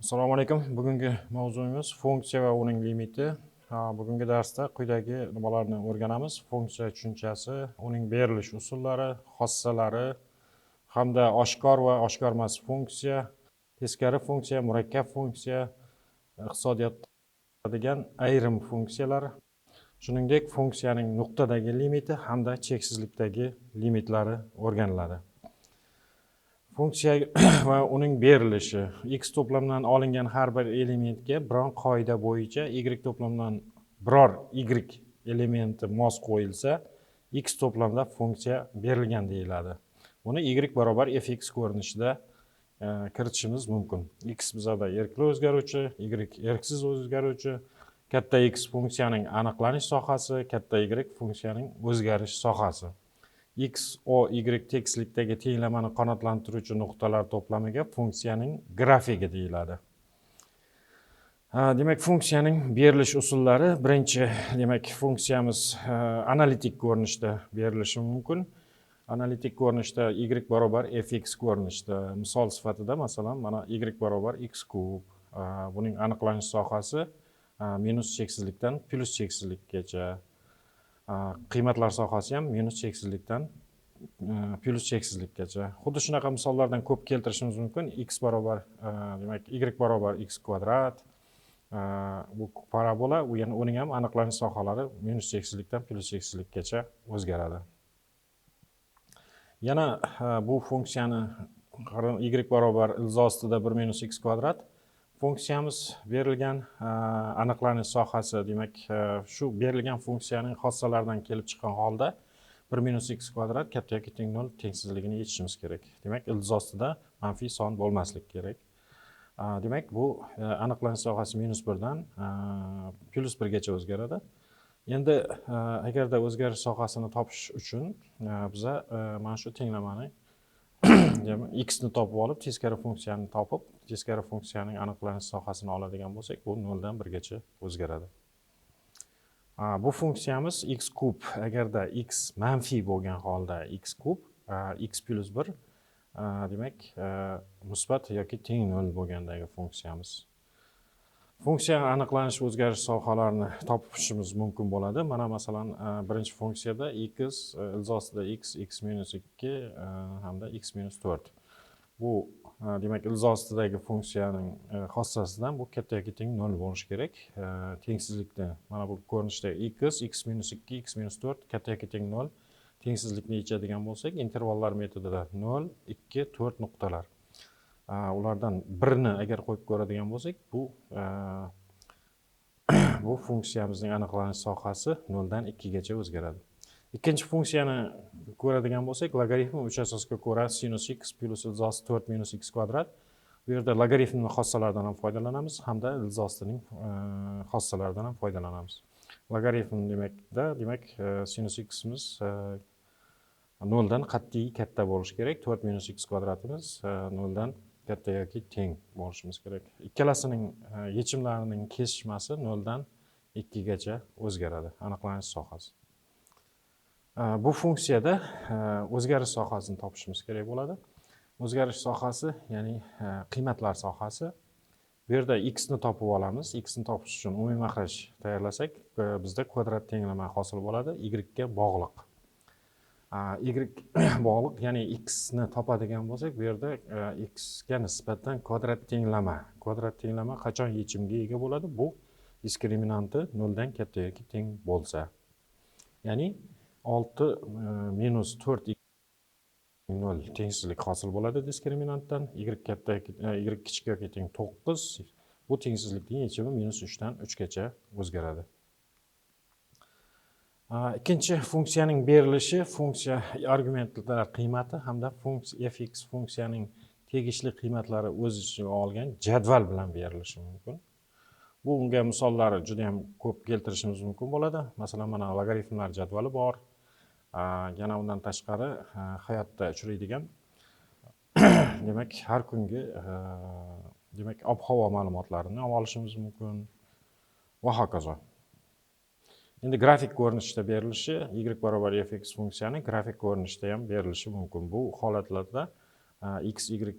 Assalomu alaykum. Bugungi mavzuyimiz funksiya va uning limiti. Bugungi darsda quyidagi nimalarni o'rganamiz: funksiya tushunchasi, uning berilish usullari, xossalari hamda oshkor va oshkor emas funksiya, teskari funksiya, murakkab funksiya, iqtisodiyotda degan ayrim funksiyalar, shuningdek funksiyaning nuqtadagi limiti hamda cheksizlikdagi limitlari o'rganiladi. Funksiya va uning berilishi. X to'plamidan olingan har bir elementga biron qoida bo'yicha y to'plamidan biror y elementi mos qo'yilsa, x to'plamida funksiya berilgan deyiladi. Buni y barobar fx ko'rinishida kiritishimiz mumkin. X bizada erkli o'zgaruvchi, y erksiz o'zgaruvchi, katta X funksiyaning aniqlanish sohasi, katta Y funksiyaning o'zgarish sohasi. X, O, Y tekislikdagi tenglamani qanoatlantiruvchi nuqtalar to'plamiga funksiyaning grafigi deyiladi. Demak, funksiyaning berilish usullari. Birinchi, demak, funksiyamiz analitik ko'rinishda berilishi mumkin. Analitik ko'rinishda y barobar fx ko'rinishda. Misol sifatida, masalan, mana y barobar x kub. Buning aniqlanish sohasi minus cheksizlikdan plus cheksizlikgacha. Qiymatlar sohasi ham minus cheksizlikdan plus cheksizlikgacha. Xuddi shunaqa misollardan ko'p keltirishimiz mumkin. X barobar, demak, y barobar x kvadrat. Bu parabola, uning ham aniqlanish sohalari minus cheksizlikdan plus cheksizlikgacha o'zgaradi. Yana bu funksiyani y barobar ildiz ostida 1 minus x kvadrat funksiyamiz berilgan. Aniqlanish sohasi, demak, shu berilgan funksiyaning xossalaridan kelib chiqqan holda 1 minus x kvadrat katta yoki teng 0 tengsizligini yechishimiz kerak. Demak, ildiz ostida manfiy son bo'lmasligi kerak. Demak, bu aniqlanish sohasi minus 1 dan plus 1 gacha o'zgaradi. Endi agarda o'zgarish sohasini topish uchun biza mana shu tenglamani x ni topib olib, teskari funksiyani topib, teskari funksiyaning aniqlanish sohasini oladigan bo'lsak, bu 0 dan 1 gacha o'zgaradi. Bu funksiyamiz x kub. Agarda x manfiy bo'lgan holda x kub, x plus 1, demak, musbat yoki teng 0 bo'lgandagi funksiyamiz. Funksiya aniqlanish o'zgarish sohalarini topishimiz mumkin bo'ladi. Mana masalan, birinchi funksiyada x ildiz ostida x minus 2 hamda x minus 4. Bu demak, ildiz ostidagi funksiyaning xossasidan bu katta yoki teng 0 bo'lishi kerak. Tengsizlikda mana bu ko'rinishda x minus 2, x minus 4 katta yoki teng 0 tengsizlikni yechadigan bo'lsak, intervallar metodida 0, 2, 4 nuqtalar. Ulardan birini agar qo'yib ko'radigan bo'lsak, bu funksiyamizning aniqlanish sohasi 0 dan 2 gacha o'zgaradi. Ikkinchi funksiyani ko'radigan bo'lsak, logaritm 3 asosga ko'ra sinus x plus ildiz osti 4 minus x kvadrat. Bu yerda logaritmning xossalaridan ham foydalanamiz hamda ildiz ostining xossalaridan ham foydalanamiz. Logaritm demak, sinus x'imiz 0 dan qat'iy katta bo'lishi kerak. 4 minus x kvadratimiz 0 dan katta yoki teng bo'lishimiz kerak. Ikkalasining yechimlarining kesishmasi 0 dan 2 gacha o'zgaradi, aniqlanish sohasi. Bu funksiyada o'zgarish sohasini topishimiz kerak bo'ladi. O'zgarish sohasi, ya'ni qiymatlar sohasi. Bu yerda x ni topib olamiz. X ni topish uchun umumiy mahraj tayyorlasak, bizda kvadrat tenglama hosil bo'ladi. Y ga bog'liq. Y bog'liq, ya'ni x ni topadigan bo'lsak, bu yerda x ga nisbatan kvadrat tenglama qachon yechimga ega bo'ladi? Bu diskriminanti 0 dan katta yoki teng bo'lsa. Ya'ni 6 minus 4 0 tengsizlik hosil bo'ladi diskriminantdan. Y kichik yoki teng 9. Bu tengsizlikning yechimi minus 3 dan 3 gacha o'zgaradi. Ikkinchi funksiyaning berilishi, funksiya argumentlar qiymati hamda fx funksiyaning tegishli qiymatlari o'z ichiga olgan jadval bilan berilishi mumkin. Bunga misollari juda ham ko'p keltirishimiz mumkin bo'ladi. Masalan, mana logaritmlar jadvali bor. Yana undan tashqari hayotda uchraydigan demak, har kungi demak, ob-havo ma'lumotlarini olishimiz mumkin va hokazo. Endi grafik ko'rinishda berilishi, y barobar fx funksiyani grafik ko'rinishda ham berilishi mumkin. Bu holatlarda x, y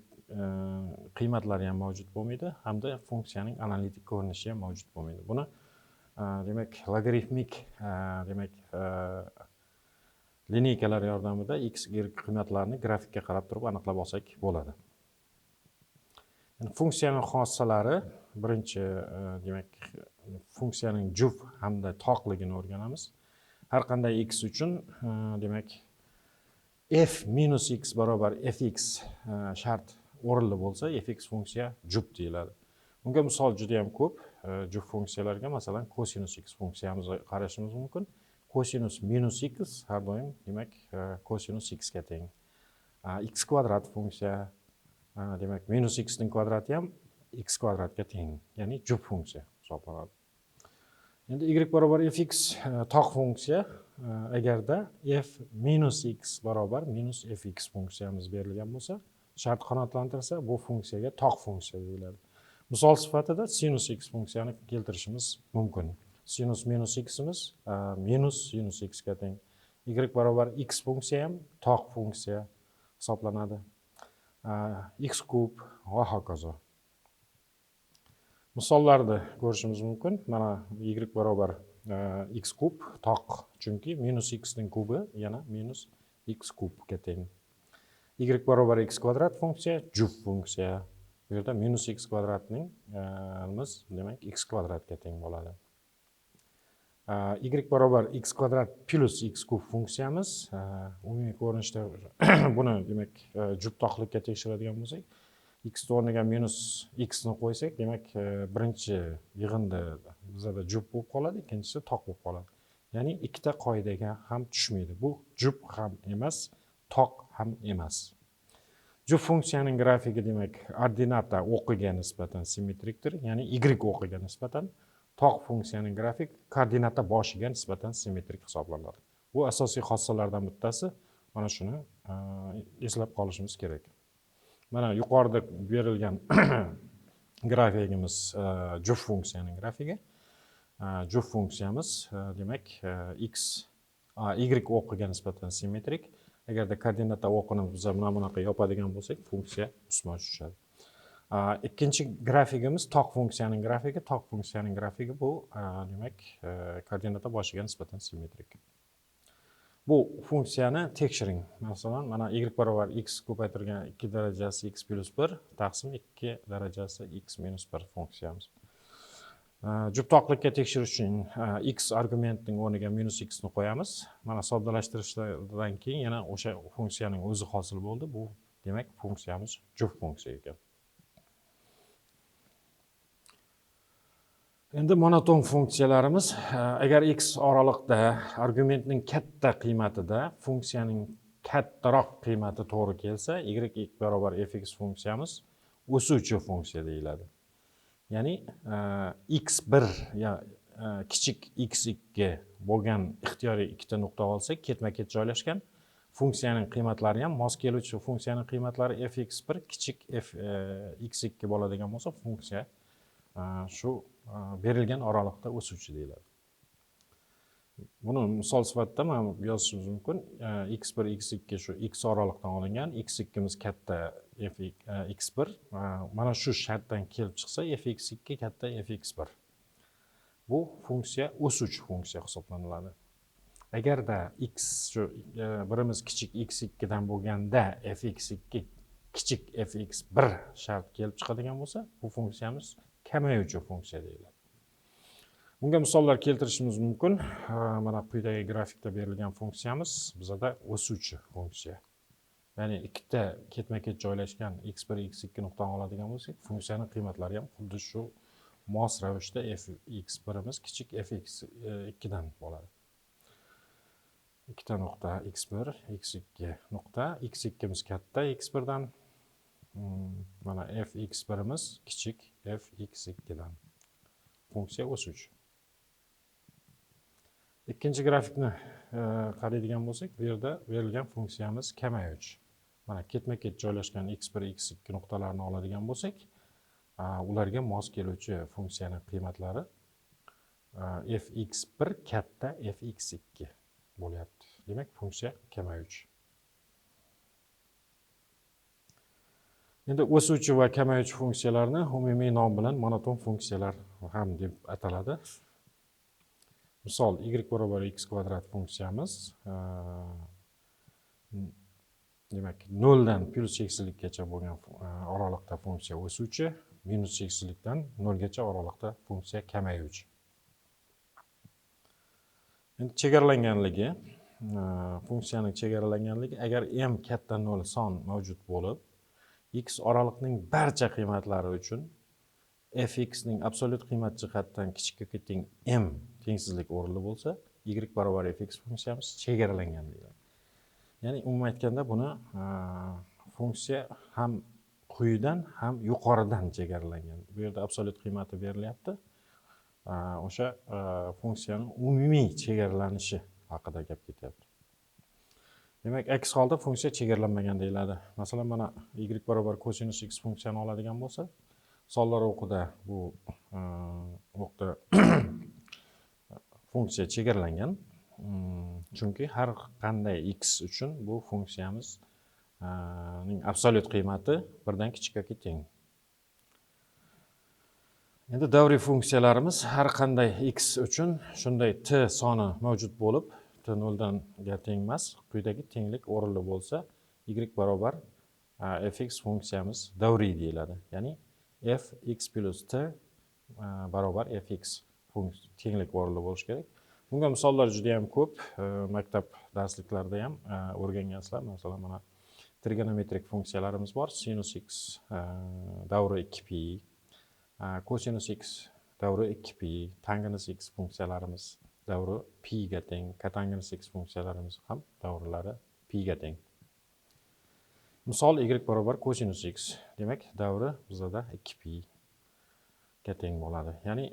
qiymatlari ham mavjud bo'lmaydi, hamda funksiyaning analitik ko'rinishi ham mavjud bo'lmaydi. Buni demak logaritmik demak lineykalar yordamida x, y qiymatlarini grafikka qarab turib aniqlab olsak bo'ladi. Funksiyaning xossalari birinchi demak funksiyaning juft hamda toqligini o'rganamiz. Har qanday x uchun demak f minus x barobar fx shart o'rinli bo'lsa, fx funksiya juft deyiladi. Bunga misol juda ham ko'p. Juft funksiyalarga masalan kosinus x funksiyamizni qarashimiz mumkin. Kosinus minus x har doim demak kosinus x ga teng. X kvadrat funksiya demak minus x ning kvadrati ham x kvadratga teng, ya'ni juft funksiya hisoblanadi. Endi y barobar fx toq funksiya agarda f minus x barobar minus fx funksiyamiz berilgan bo'lsa, shart qanoatlantirsa, bu funksiyaga toq funksiya deyiladi. Misol sifatida sinus x funksiyani keltirishimiz mumkin. Sinus minus x'imiz minus sinus x ga teng. Y barobar x funksiya ham toq funksiya hisoblanadi. X kub va hokazo. Misollarni ko'rishimiz mumkin. Mana y barobar x kub toq, chunki minus x ning kubi yana minus x kubga teng. Y barobar x kvadrat funksiya juft funksiya. Bu yerda minus x kvadratning demak x kvadratga teng bo'ladi. Y barobar x kvadrat plus x kub funksiyamiz umumiy ko'rinishda buni demak juft toqlikka tekshiradigan bo'lsak, x o'rniga minus x ni qo'ysak, demak birinchi yig'inda bizda juft bo'lib qoladi, ikkinchisi toq bo'lib qoladi. Ya'ni ikkita qoidaga ham tushmaydi. Bu juft ham emas, toq ham emas. Juft funksiyaning grafiki demak ordinata o'qiga nisbatan simmetrikdir, ya'ni y o'qiga nisbatan. Toq funksiyaning grafik koordinata boshiga nisbatan simmetrik hisoblanadi. Bu asosiy xossalardan bittasi. Mana shuni eslab qolishimiz kerak. Mana yuqorida berilgan grafikimiz juft funksiyaning grafigi. Juft funksiyamiz demak y o'qiga nisbatan simmetrik. Agarda koordinata o'qini biz mana bunaqa yopadigan bo'lsak, funksiya ustma tushadi. Ikkinchi grafikimiz toq funksiyaning grafigi. Toq funksiyaning grafigi bu demak koordinata boshiga nisbatan simmetrik. Bu funksiyani tekshiring. Masalan, mana y barobar x ko'paytirgan 2 darajasi x plus 1 taqsim 2 darajasi x minus 1 funksiyamiz. Juft toqlikka tekshirish uchun x argumentining o'rniga minus x ni qo'yamiz. Mana soddalashtirishdan keyin yana o'sha funksiyaning o'zi hosil bo'ldi. Bu demak funksiyamiz juft funksiya ekan. Endi monoton funksiyalarimiz, agar x oraliqda argumentning katta qiymatida funksiyaning kattaroq qiymati to'g'ri kelsa, y barobar fx funksiyamiz o'suvchi funksiya deyiladi. Ya'ni x1 ya kichik x2 bo'lgan ixtiyoriy ikkita nuqta olsak, ketma-ket joylashgan, funksiyaning qiymatlari ham mos keluvchi funksiyaning qiymatlari fx1 kichik x2 bo'ladigan bo'lsa, funksiya shu berilgan oraliqda o'suvchi deyiladi. Buni misol sifatida mana yozishimiz mumkin. x1 x2 shu x oraliqdan olingan, x2miz katta x1 mana shu shartdan kelib chiqsa, fx2 katta fx1. Bu funksiya o'suvchi funksiya hisoblanadi. Agarda x shu birimiz kichik x2 dan bo'lganda fx2 kichik fx1 shart kelib chiqadigan bo'lsa, bu funksiyamiz kamayuvchi funksiya deyiladi. Bunga misollar keltirishimiz mumkin. Mana quyidagi grafikda berilgan funksiyamiz bizda o'suvchi funksiya. Ya'ni ikkita ketma-ket joylashgan x1, x2 nuqtani oladigan bo'lsak, funksiyaning qiymatlari ham xuddi shu mos ravishda fx1imiz kichik fx2 dan bo'ladi. Ikkita nuqta x1, x2 nuqta, x2miz katta x1 dan, mana fx1imiz kichik fx2 dan. Funksiya o'suvchi. Ikkinchi grafikni qaraydigan bo'lsak, bu yerda berilgan funksiyamiz kamayuvchi. Mana ketma-ket joylashgan x1, x2 nuqtalarini oladigan bo'lsak, ularga mos keluvchi funksiyaning qiymatlari fx1 katta fx2 bo'lyapti. Demak, funksiya kamayuvchi. Endi o'suvchi va kamayuvchi funksiyalarni umumiy nom bilan monoton funksiyalar ham deb ataladi. Misol y barobar x kvadrat funksiyamiz demak 0 dan plus cheksizlikgacha bo'lgan oraliqda funksiya o'suvchi, minus cheksizlikdan 0 gacha oraliqda funksiya kamayuvchi. Endi chegaralanganligi, funksiyaning chegaralanganligi agar m katta 0 son mavjud bo'lib, x oraliqning barcha qiymatlari uchun fx ning absolyut qiymat jihatdan kichikka teng m tengsizlik o'rinli bo'lsa, y barobar fx funksiyamiz chegaralangan deyiladi. Ya'ni umuman aytganda buni funksiya ham quyidan ham yuqoridan chegaralangan. Bu yerda absolyut qiymati berilyapti. O'sha funksiyaning umumiy chegaralanishi haqida gap ketyapti. Demak, aks holda funksiya chegaralanmagan deyiladi. Masalan, mana y barobar kosinus x funksiyani oladigan bo'lsa, sonlar o'qida bu o'qda funksiya chegaralangan. Chunki har qanday x uchun bu funksiyamiz ning absolyut qiymati 1 dan kichikka teng. Endi davriy funksiyalarimiz har qanday x uchun shunday t soni mavjud bo'lib, t 0 dan teng emas, quyidagi tenglik o'rinli bo'lsa, y barobar fx funksiyamiz davriy deyiladi. Ya'ni f x plus t barobar fx tenglik o'rinli bo'lishi kerak. Bunga misollar juda ham ko'p. Maktab darsliklarida ham o'rgangansizlar. Masalan, mana trigonometrik funksiyalarimiz bor. Sinus x davri 2pi, kosinus x davri 2pi, tangens x funksiyalarimiz davri pi ga teng, kotangens x funksiyalarimiz ham davrilari pi ga teng. Misol y barobar kosinus x. Demak, davri bizda 2pi ga teng bo'ladi. Ya'ni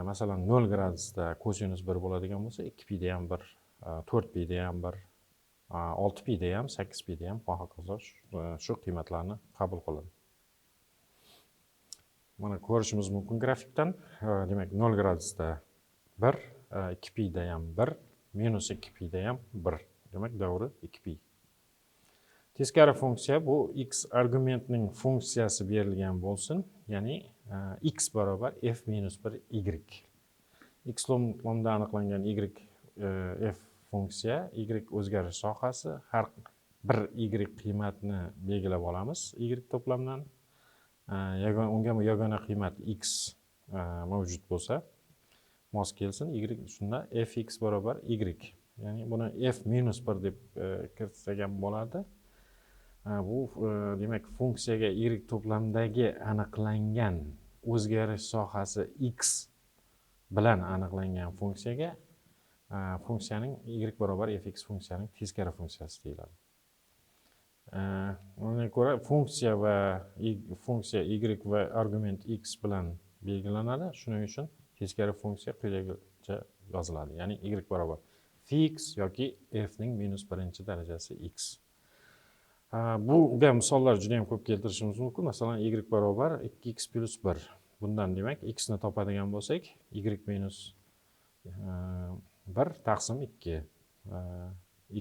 masalan 0 gradusda kosinus 1 bo'ladigan bo'lsa, 2pi da ham 1, 4pi da ham 1, 6pi da ham, 8pi da ham va hokazo shu qiymatlarni qabul qiladi. Mana ko'rishimiz mumkin grafikdan. Demak, 0 gradusda 1, 2pi da ham 1, minus 2pi da ham 1. Demak, davri 2pi. Teskari funksiya bu x argumentning funksiyasi berilgan bo'lsin, ya'ni x barobar f minus 1 y. X lomda aniqlangan y f funksiya, y o'zgarish sohasi, har bir y qiymatni belgilab olamiz y to'plamdan. Unga yagona qiymat x mavjud bo'lsa, mos kelsin, y shunda fx barobar y. Ya'ni buni f minus 1 deb kiritsak ham bo'ladi. Bu demak funksiyaga y to'plamdagi aniqlangan o'zgarish sohasi x bilan aniqlangan funksiyaga funksiyaning y barobar fx funksiyaning teskari funksiyasi deyiladi. Unga ko'ra funksiya y va argument x bilan belgilanadi. Shuning uchun teskari funksiya quyidagicha yoziladi. Ya'ni y barobar fx yoki f ning minus 1-darajasi x. Bunga misollar juda ham ko'p keltirishimiz mumkin. Masalan, y barobar 2x plus 1. Bundan demak, x ni topadigan bo'lsak, y minus 1 taqsim 2.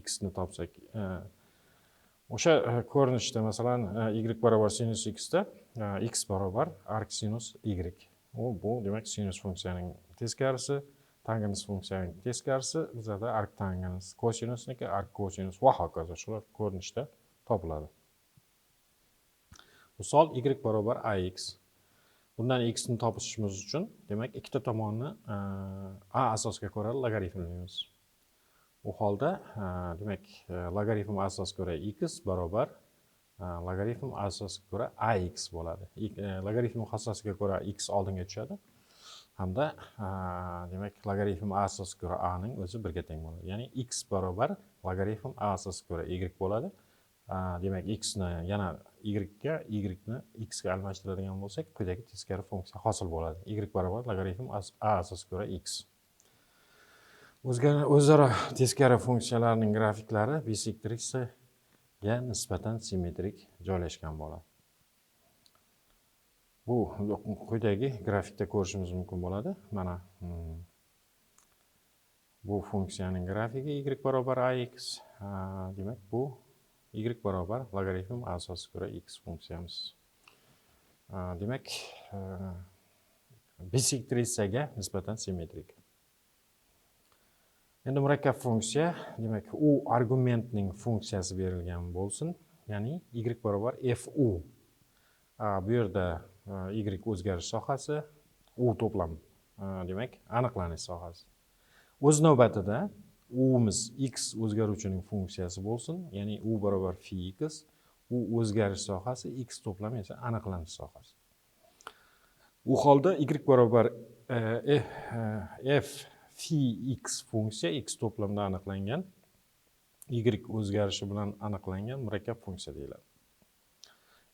X ni topsak, o'sha ko'rinishda masalan, y barobar sinus x da x barobar arc sinus y. Bu demak sinus funksiyaning teskarisi, tangens funksiyaning teskarisi, bizda arc tangens, kosinusniki arc kosinus va hokazo shular ko'rinishda topiladi. Misol y barobar ax. Bundan x ni topishimiz uchun demak ikkita tomonni a asosga ko'ra logaritmlaymiz. U holda demak logaritm asosga ko'ra x barobar logaritm asosga ko'ra ax bo'ladi. Logaritm asosga ko'ra x oldinga tushadi. Hamda demak logaritm asosga ko'ra a ning o'zi 1 ga teng bo'ladi. Ya'ni x barobar logaritm a asosga ko'ra y bo'ladi. Demak x ni yana y ga, y ni x ga almashtiradigan bo'lsak, quyidagi teskari funksiya hosil bo'ladi. Y barobar logaritm a asosga ko'ra x. O'zaro teskari funksiyalarning grafiklari bisektrisaga nisbatan simmetrik joylashgan bo'ladi. Bu quyidagi grafikda ko'rishimiz mumkin bo'ladi. Mana bu funksiyaning grafiki y barobar ax. Demak, bu y barobar logaritm a asosga ko'ra x funksiyamiz. Demak, bisektrisaga nisbatan simmetrik. Endi murakkab funksiya, demak, u argumentning funksiyasi berilgan bo'lsin, ya'ni y barobar fu. Bu yerda y o'zgarish sohasi, u to'plam, demak, aniqlanish sohasi. O'z navbatida u'miz x o'zgaruvchining funksiyasi bo'lsin, ya'ni u barobar phi x, u o'zgarish sohasi, x to'plam esa aniqlanish sohasi. U holda y barobar f phi x funksiya x to'plamda aniqlangan, y o'zgarishi bilan aniqlangan murakkab funksiya deyiladi.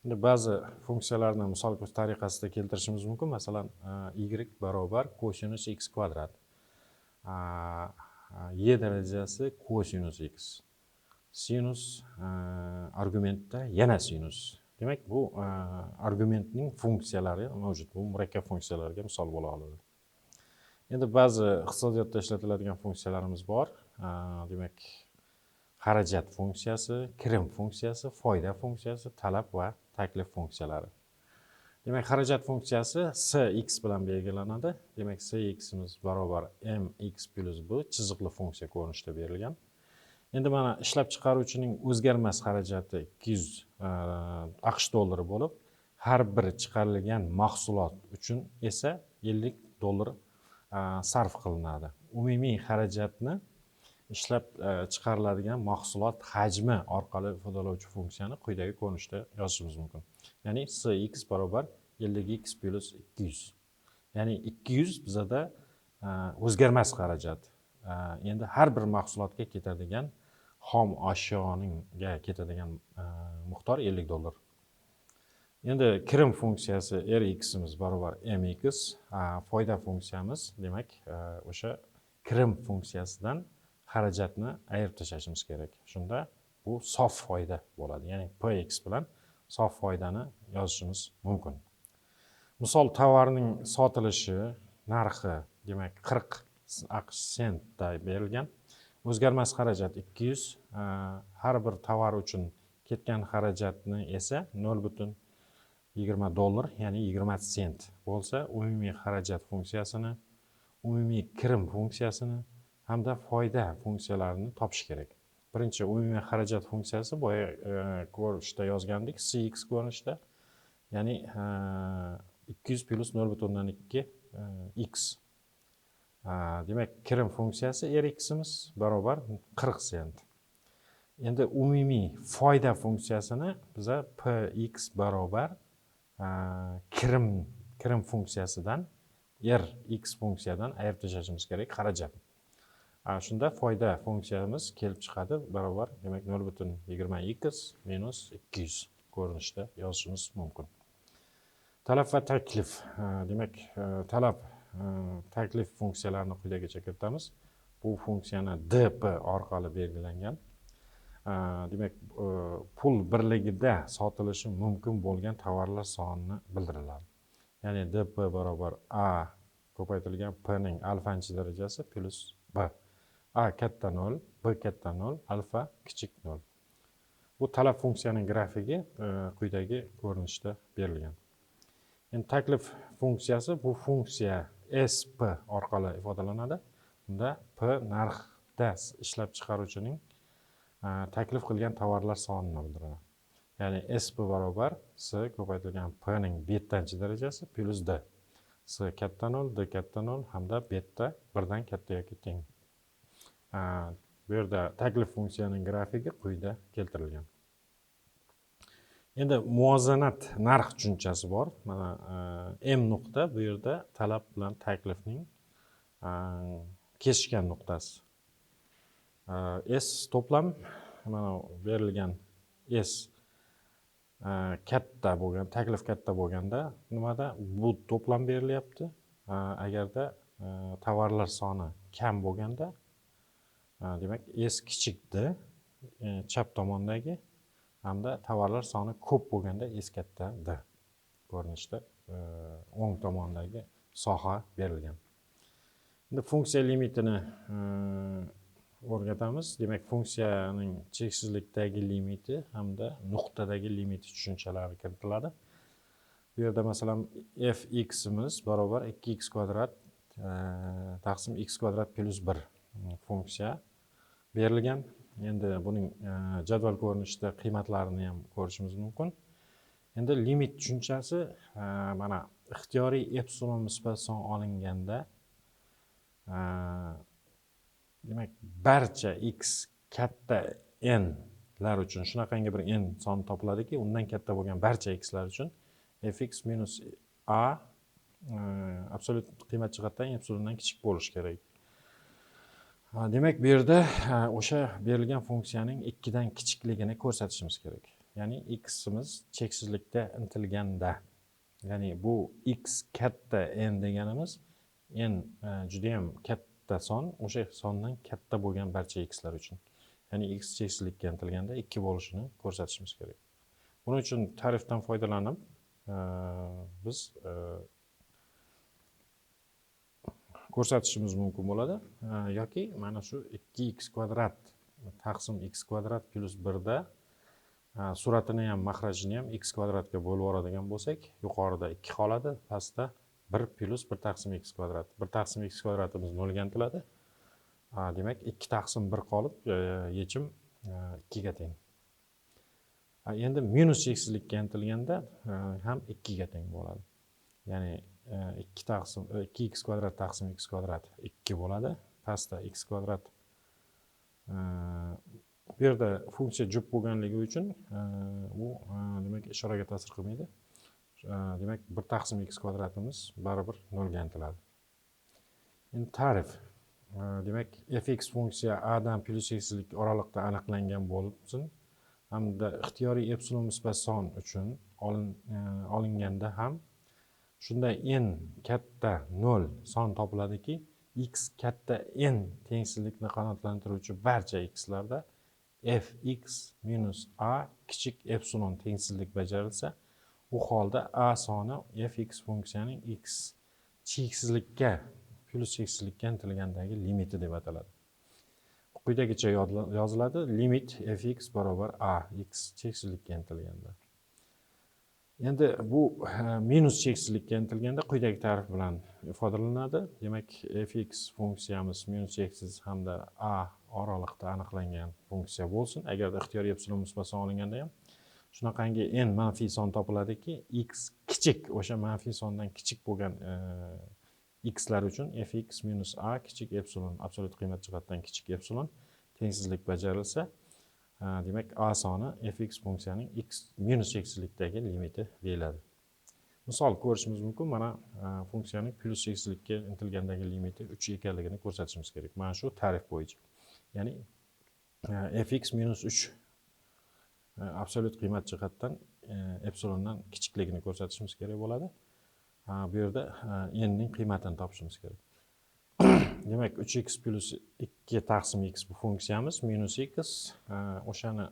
Endi ba'zi funksiyalarni misol tariqasida keltirishimiz mumkin. Masalan, y barobar kosinus x kvadrat, y darajasi kosinus x, sinus argumentda yana sinus. Demak, bu argumentning funksiyalari mavjud. Bu murakkab funksiyalarga misol bo'la oladi. Endi ba'zi iqtisodiyotda ishlatiladigan funksiyalarimiz bor. Demak, xarajat funksiyasi, kirim funksiyasi, foyda funksiyasi, talab va taklif funksiyalari. Demak, xarajat funksiyasi Cx bilan belgilanadi. Demak, Cximiz barobar mx plus b chiziqli funksiya ko'rinishida berilgan. Endi mana ishlab chiqaruvchining o'zgarmas xarajati 200 AQSh dollari bo'lib, har bir chiqarilgan mahsulot uchun esa 50 dollar sarf qilinadi. Umumiy xarajatni ishlab chiqariladigan mahsulot hajmi orqali ifodalovchi funksiyani quyidagi ko'rinishda yozishimiz mumkin. Ya'ni Cx barobar 50x plus 200. Ya'ni 200 bizada o'zgarmas xarajat. Endi har bir mahsulotga ketadigan xom ashyoga ketadigan miqdor 50 dollar. Endi kirim funksiyasi rximiz barobar mx, foyda funksiyamiz, demak, o'sha kirim funksiyasidan xarajatni ayirib tashlashimiz kerak. Shunda bu sof foyda bo'ladi. Ya'ni px bilan sof foydani yozishimiz mumkin. Misol, tovarning sotilishi narxi, demak, 40 AQSh sentda berilgan. O'zgarmas xarajat 200, har bir tovar uchun ketgan xarajatni esa 0,20 dollar, ya'ni 20 sent bo'lsa, umumiy xarajat funksiyasini, umumiy kirim funksiyasini hamda foyda funksiyalarini topish kerak. Birinchi umumiy xarajat funksiyasi boya ko'rinishda yozgandik, Cx ko'rinishda, ya'ni 200 plus 0,2 x. Demak, kirim funksiyasi rximiz barobar 40 sent. Endi umumiy foyda funksiyasini biza px barobar kirim funksiyasidan rx funksiyadan ayirib tashlashimiz kerak xarajat. Shunda foyda funksiyamiz kelib chiqadi barobar, demak, 0,20x minus 200 ko'rinishda yozishimiz mumkin. Talab va taklif, demak, talab, taklif funksiyalarini quyidagicha kiritamiz. Bu funksiyani dp orqali belgilangan. Demak, pul birligida sotilishi mumkin bo'lgan tovarlar sonini bildiriladi. Ya'ni dp barobar a ko'paytirilgan p ning alfanchi darajasi plus b. A katta 0, b katta 0, alfa kichik 0. Bu talab funksiyaning grafigi quyidagi ko'rinishda berilgan. Endi taklif funksiyasi, bu funksiya sp orqali ifodalanadi. Bunda p narxda ishlab chiqaruvchining taklif qilgan tovarlar sonini bildiradi. Ya'ni sp barobar s ko'paytirilgan p ning bettanchi darajasi plus d. S katta 0, d katta 0 hamda beta 1 dan katta yoki teng. Bu yerda taklif funksiyaning grafigi quyida keltirilgan. Endi muvozanat narx tushunchasi bor. Mana m nuqta bu yerda talab bilan taklifning kesishgan nuqtasi. S to'plam, mana berilgan S katta bo'lgan, taklif katta bo'lganda nimada bu to'plam berilyapti. Agarda tovarlar soni kam bo'lganda, demak, S kichikda chap tomondagi, hamda tovarlar soni ko'p bo'lganda S katta d ko'rinishda o'ng tomondagi soha berilgan. Endi funksiya limitini o'rgatamiz. Demak, funksiyaning cheksizlikdagi limiti hamda nuqtadagi limiti tushunchalari kiritiladi. Bu yerda masalan fximiz barobar 2x kvadrat taqsim x kvadrat plus 1 funksiya berilgan. Endi buning jadval ko'rinishida qiymatlarini ham ko'rishimiz mumkin. Endi limit tushunchasi mana ixtiyoriy epsilon nisbat son olinganda demak barcha x katta n lar uchun shunaqangi bir n son topiladiki, undan katta bo'lgan barcha x lar uchun fx minus a absolyut qiymat jihatdan epsilondan kichik bo'lishi kerak. Demak, bu yerda o'sha berilgan funksiyaning 2 dan kichikligini ko'rsatishimiz kerak. Ya'ni ximiz cheksizlikda intilganda, ya'ni bu x katta n deganimiz n juda ham katta son, o'sha sondan katta bo'lgan barcha x lar uchun. Ya'ni x cheksizlikka intilganda 2 bo'lishini ko'rsatishimiz kerak. Buning uchun ta'rifdan foydalanib biz ko'rsatishimiz mumkin bo'ladi. Yoki mana shu 2x kvadrat taqsim x kvadrat plus 1 da suratini ham mahrajini ham x kvadratga bo'lib yuboradigan bo'lsak, yuqorida 2 qoladi, pastda 1 plus 1 taqsim x kvadrat. 1 taqsim x kvadratimiz 0 ga intiladi. Demak 2 taqsim 1 qolib, yechim 2 ga teng. Endi minus cheksizlikka intilganda ham 2 ga teng bo'ladi. Ya'ni 2x kvadrat taqsim x kvadrat 2 bo'ladi. Pastda x kvadrat. Bu yerda funksiya jup bo'lganligi uchun u demak ishoraga ta'sir qilmaydi. Demak 1 taqsim x kvadratimiz baribir 0 ga intiladi. Endi ta'rif. Demak fx funksiya a dan plus cheksizlik oraliqda aniqlangan bo'lsin, hamda ixtiyoriy epsilon nisbat son uchun olinganda ham shunda n katta 0 son topiladiki, x katta n tengsizlikni qanoatlantiruvchi barcha x larda fx minus a kichik epsilon tengsizlik bajarilsa, u holda a soni fx funksiyaning x cheksizlikka plus cheksizlikka intilgandagi limiti deb ataladi. Quyidagicha yoziladi: limit fx barobar a x cheksizlikka intilganda. Endi bu minus cheksizlikka intilganda quyidagi ta'rif bilan ifodalanadi. Demak, fx funksiyamiz minus cheksiz hamda a oraliqda aniqlangan funksiya bo'lsin. Agar ixtiyoriy epsilon nisbat son olinganda ham shunaqangi n manfiy son topiladiki, x kichik, o'sha manfiy sondan kichik bo'lgan x lar uchun fx minus a kichik epsilon, absolyut qiymat jihatdan kichik epsilon tengsizlik bajarilsa, demak a soni fx funksiyaning x minus cheksizlikdagi limiti deyiladi. Misol ko'rishimiz mumkin. Mana funksiyaning plus cheksizlikka intilgandagi limiti 3 ekanligini ko'rsatishimiz kerak. Mana shu ta'rif bo'yicha. Ya'ni fx minus 3 absolyut qiymat jihatdan epsilondan kichikligini ko'rsatishimiz kerak bo'ladi. Bu yerda n ning qiymatini topishimiz kerak. Demak 3x plus 2 taqsim x bu funksiyamiz minus x. O'shani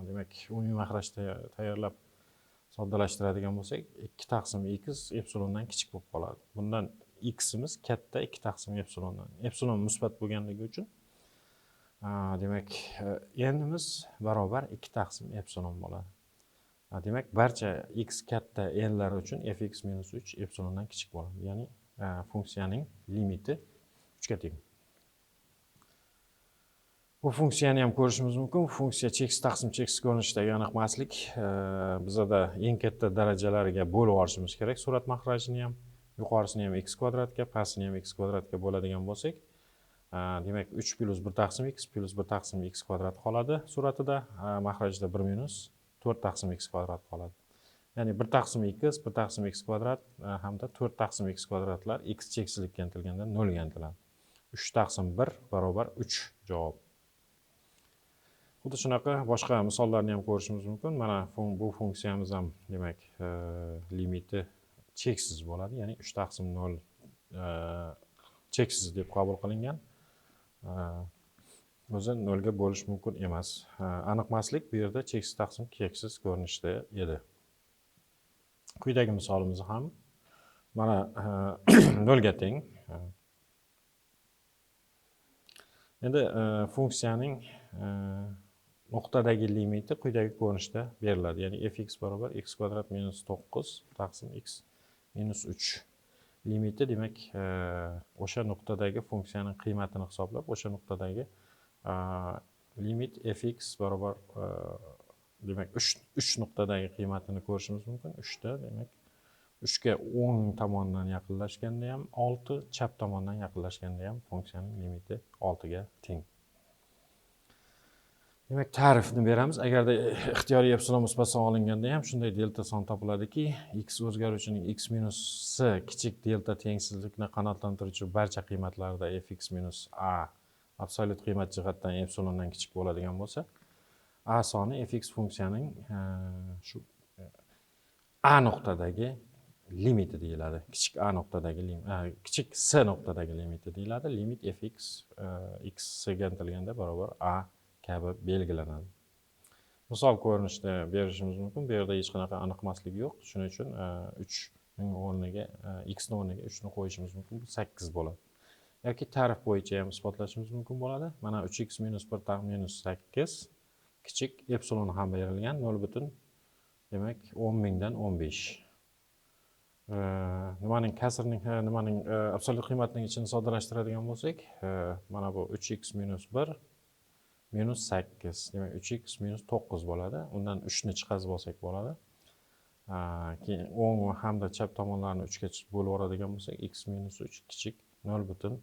demak umumiy mahrajda tayyorlab soddalashtiradigan bo'lsak, 2 taqsim x epsilondan kichik bo'lib qoladi. Bundan ximiz katta 2 taqsim epsilondan. Epsilon musbat bo'lganligi uchun demak n'imiz barobar 2 taqsim epsilon bo'ladi. Demak barcha x katta n'lar uchun fx minus 3 epsilondan kichik bo'ladi. Ya'ni funksiyaning limiti 3 ga teng. Bu funksiyani ham ko'rishimiz mumkin. Funksiya cheksiz taqsim cheksiz ko'rinishdagi aniqmaslik. Bizda eng katta darajalariga bo'lib olishimiz kerak. Surat mahrajini ham, yuqorisini ham x kvadratga, pastini ham x kvadratga bo'ladigan bo'lsak, demak 3 plus 1 taqsim x plus 1 taqsim x kvadrat qoladi suratida. Mahrajda 1 minus 4 taqsim x kvadrat qoladi. Ya'ni 1 taqsim x, 1 taqsim x kvadrat hamda 4 taqsim x kvadratlar x cheksizlikka intilganda 0 ga intiladi. 3 taqsim 1 barobar 3 javob. Xuddi shunaqa boshqa misollarni ham ko'rishimiz mumkin. Mana bu funksiyamiz ham demak limiti cheksiz bo'ladi. Ya'ni 3 taqsim 0 cheksiz deb qabul qilingan. O'zi 0 ga bo'lish mumkin emas. Aniqmaslik bu yerda cheksiz taqsim cheksiz ko'rinishda edi. Quyidagi misolimiz ham mana 0 ga teng. Endi funksiyaning nuqtadagi limiti quyidagi ko'rinishda beriladi. Ya'ni fx barobar x kvadrat minus 9 taqsim x minus 3 limiti demak o'sha nuqtadagi funksiyaning qiymatini hisoblab, o'sha nuqtadagi limit fx barobar demak 3 nuqtadagi qiymatini ko'rishimiz mumkin. 3 da demak 3 ga o'ng tomondan yaqinlashganda ham 6, chap tomondan yaqinlashganda ham funksiyaning limiti 6 ga teng. Demak, ta'rifni beramiz. Agarda ixtiyoriy epsilon musbat son olinganda ham shunday delta son topiladiki, x o'zgaruvchining x minus c kichik delta tengsizlikni qanoatlantiruvchi barcha qiymatlarida fx minus a absolyut qiymat jihatdan epsilondan kichik bo'ladigan bo'lsa, a soni fx funksiyaning shu a nuqtadagi limiti deyiladi. Kichik a nuqtadagi kichik c nuqtadagi limiti deyiladi. Limit fx x ga intilganda barobar a kabi belgilanadi. Misol ko'rinishda berishimiz mumkin. Bu yerda hech qanaqa aniqmaslik yo'q. Shuning uchun 3 ning o'rniga x ning o'rniga 3 ni qo'yishimiz mumkin. Bu 8 bo'ladi. Yoki ta'rif bo'yicha ham isbotlashimiz mumkin bo'ladi. Mana 3x minus 1 taq minus 8 kichik epsilon ham berilgan 0 demak 10 mingdan 15. Nimaning absolyut qiymatining ichini soddalashtiradigan bo'lsak, mana bu 3x minus 1 minus 8 demak 3x minus 9 bo'ladi. Undan 3 ni chiqazib olsak bo'ladi. Keyin o'ng hamda chap tomonlarni 3 ga bo'lib yuboradigan bo'lsak, x minus 3 kichik 0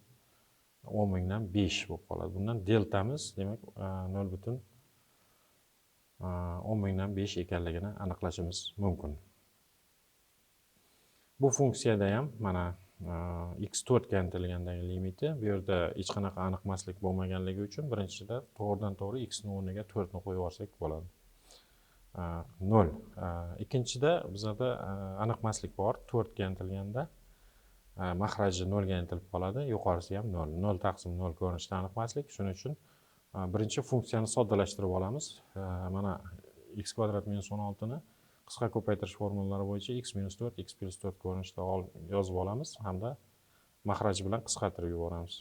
10 mingdan 5 bo'lib qoladi. Bundan deltamiz demak 10 mingdan 5 ekanligini aniqlashimiz mumkin. Bu funksiyada ham mana x4 ga intilgandagi limiti, bu yerda hech qanaqa aniqmaslik bo'lmaganligi uchun birinchida to'g'ridan to'g'ri x ning o'rniga 4 ni qo'yib yuborsak bo'ladi. 0. Ikkinchida bizda aniqmaslik bor. 4 ga intilganda mahraji 0 ga intilib qoladi, yuqorisi ham 0. 0 taqsim 0 ko'rinishda aniqmaslik. Shuning uchun birinchi funksiyani soddalashtirib olamiz. Mana x kvadrat minus 16 ni qisqa ko'paytirish formulalari bo'yicha x minus 4, x plus 4 ko'rinishda yozib olamiz hamda mahraj bilan qisqartirib yuboramiz.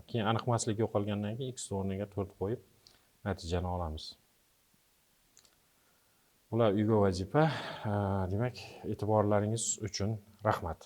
Keyin aniqmaslik yo'qolgandan keyin x o'rniga 4 qo'yib natijani olamiz. Bular uyga vazifa. Demak, e'tiborlaringiz uchun rahmat.